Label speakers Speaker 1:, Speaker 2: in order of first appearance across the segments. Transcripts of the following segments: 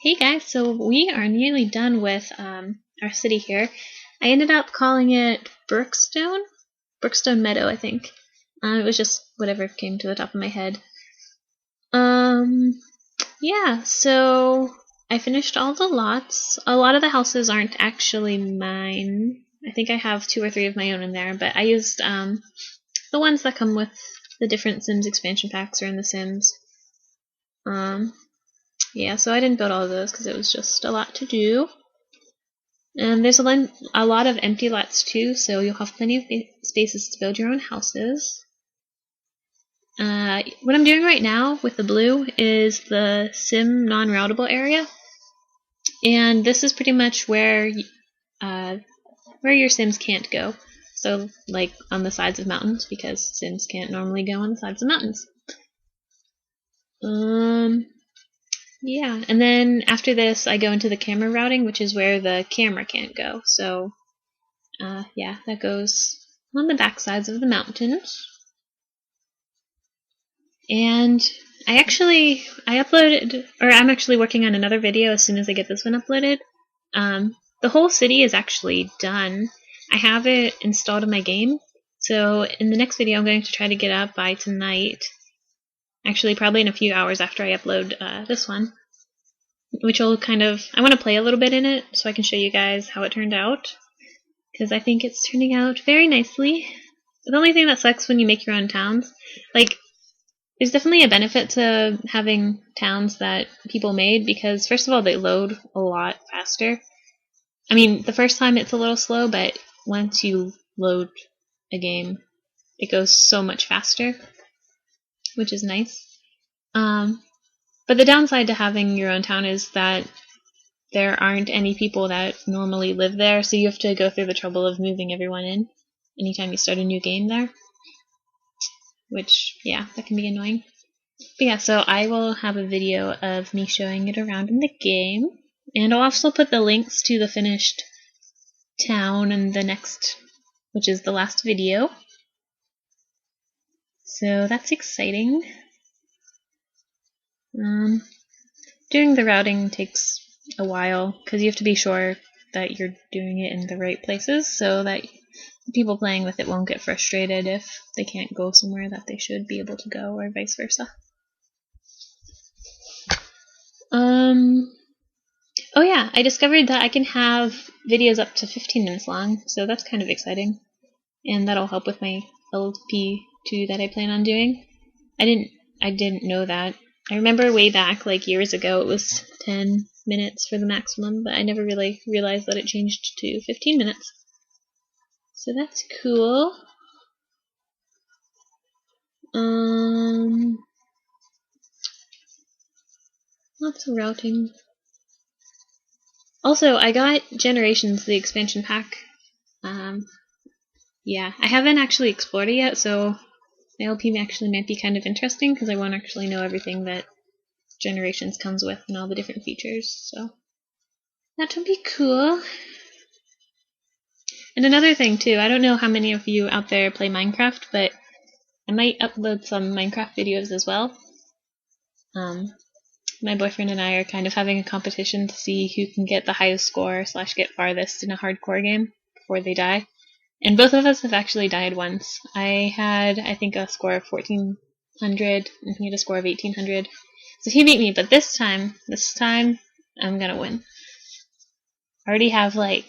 Speaker 1: Hey guys, so we are nearly done with our city here. I ended up calling it Brookstone Meadow, I think. It was just whatever came to the top of my head. Yeah, so I finished all the lots. A lot of the houses aren't actually mine. I think I have 2 or 3 of my own in there, but I used the ones that come with the different Sims expansion packs or in The Sims. Yeah, so I didn't build all of those because it was just a lot to do. And there's a lot of empty lots too, so you'll have plenty of spaces to build your own houses. What I'm doing right now with the blue is the Sim non-routable area. And this is pretty much where your Sims can't go. So, like on the sides of mountains, because Sims can't normally go on the sides of mountains. Yeah, and then after this I go into the camera routing, which is where the camera can't go. So, yeah, that goes on the back sides of the mountains. And I'm actually working on another video as soon as I get this one uploaded. The whole city is actually done. I have it installed in my game. So in the next video I'm going to try to get up by tonight. Actually, probably in a few hours after I upload this one. Which will I want to play a little bit in it so I can show you guys how it turned out. Because I think it's turning out very nicely. The only thing that sucks when you make your own towns, there's definitely a benefit to having towns that people made because, first of all, they load a lot faster. I mean, the first time it's a little slow, but once you load a game, it goes so much faster, which is nice. But the downside to having your own town is that there aren't any people that normally live there, so you have to go through the trouble of moving everyone in anytime you start a new game there. Which, yeah, that can be annoying. But yeah, so I will have a video of me showing it around in the game. And I'll also put the links to the finished town in the next, which is the last video. So that's exciting. Doing the routing takes a while because you have to be sure that you're doing it in the right places so that people playing with it won't get frustrated if they can't go somewhere that they should be able to go, or vice versa. Oh yeah, I discovered that I can have videos up to 15 minutes long, so that's kind of exciting. And that'll help with my LP2 that I plan on doing. I didn't know that. I remember way back, years ago, it was 10 minutes for the maximum, but I never really realized that it changed to 15 minutes. So that's cool. Lots of routing. Also, I got Generations, the expansion pack. Yeah, I haven't actually explored it yet, so my LP actually might be kind of interesting because I won't actually know everything that Generations comes with and all the different features, so that would be cool. And another thing too, I don't know how many of you out there play Minecraft, but I might upload some Minecraft videos as well. My boyfriend and I are kind of having a competition to see who can get the highest score / get farthest in a hardcore game before they die. And both of us have actually died once. I had, I think, a score of 1400, and he had a score of 1800. So he beat me, but this time, I'm gonna win. I already have, a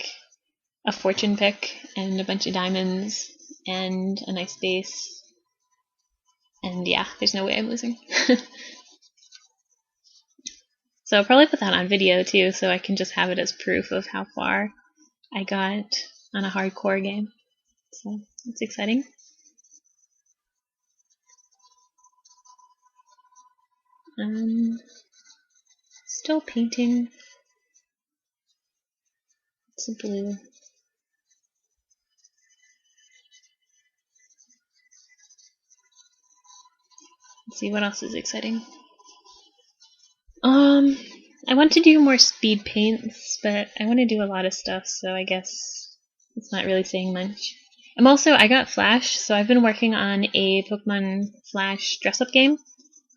Speaker 1: fortune pick, and a bunch of diamonds, and a nice base. And yeah, there's no way I'm losing. So I'll probably put that on video too, so I can just have it as proof of how far I got on a hardcore game. So it's exciting. Still painting. It's a blue. Let's see what else is exciting. I want to do more speed paints, but I want to do a lot of stuff, so I guess it's not really saying much. I got Flash, so I've been working on a Pokemon Flash dress-up game,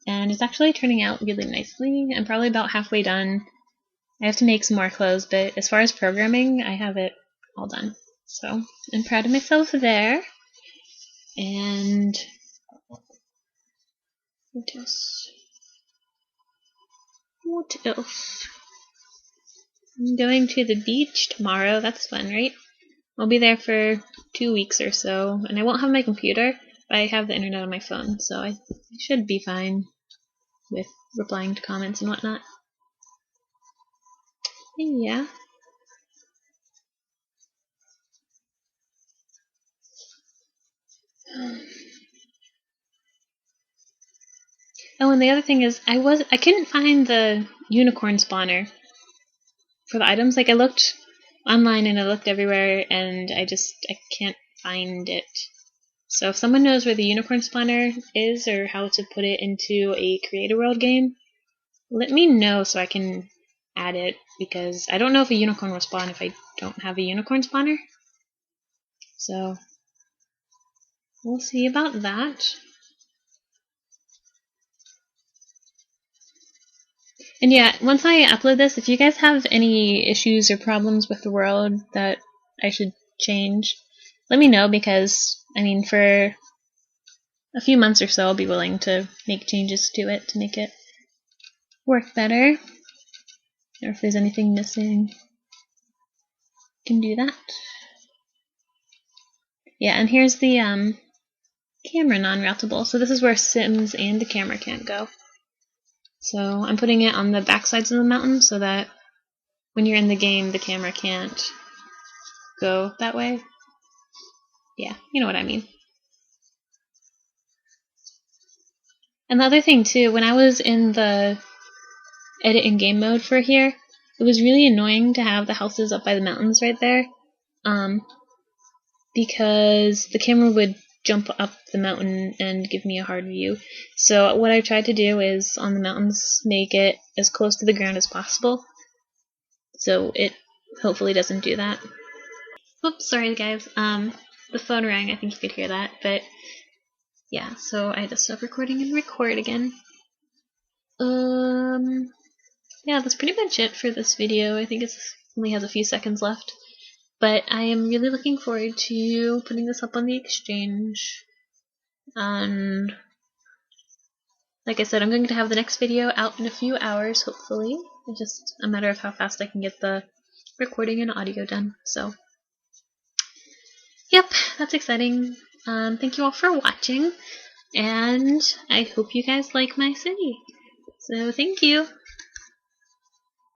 Speaker 1: and it's actually turning out really nicely. I'm probably about halfway done, I have to make some more clothes, but as far as programming, I have it all done. So I'm proud of myself there. And what else? What else? I'm going to the beach tomorrow. That's fun, right? I'll be there for 2 weeks or so, and I won't have my computer, but I have the internet on my phone, so I should be fine with replying to comments and whatnot. Yeah. Oh, and the other thing is, I couldn't find the unicorn spawner for the items. Like, I looked online and I looked everywhere, and I can't find it. So if someone knows where the unicorn spawner is or how to put it into a Create a World game, let me know so I can add it, because I don't know if a unicorn will spawn if I don't have a unicorn spawner. So we'll see about that. And yeah, once I upload this, if you guys have any issues or problems with the world that I should change, let me know, because, I mean, for a few months or so, I'll be willing to make changes to it to make it work better. Or if there's anything missing, can do that. Yeah, and here's the camera non-routable. So this is where Sims and the camera can't go. So I'm putting it on the back sides of the mountain so that when you're in the game, the camera can't go that way. Yeah, you know what I mean. And the other thing too, when I was in the edit in game mode for here, it was really annoying to have the houses up by the mountains right there, because the camera would jump up the mountain and give me a hard view. So what I tried to do is, on the mountains, make it as close to the ground as possible, so it hopefully doesn't do that. Oops, sorry guys, the phone rang, I think you could hear that, but yeah, so I had to stop recording and record again. Yeah, that's pretty much it for this video. I think it only has a few seconds left. But I am really looking forward to putting this up on the exchange. And like I said, I'm going to have the next video out in a few hours, hopefully. It's just a matter of how fast I can get the recording and audio done. So, yep, that's exciting. Thank you all for watching, and I hope you guys like my city. So, thank you.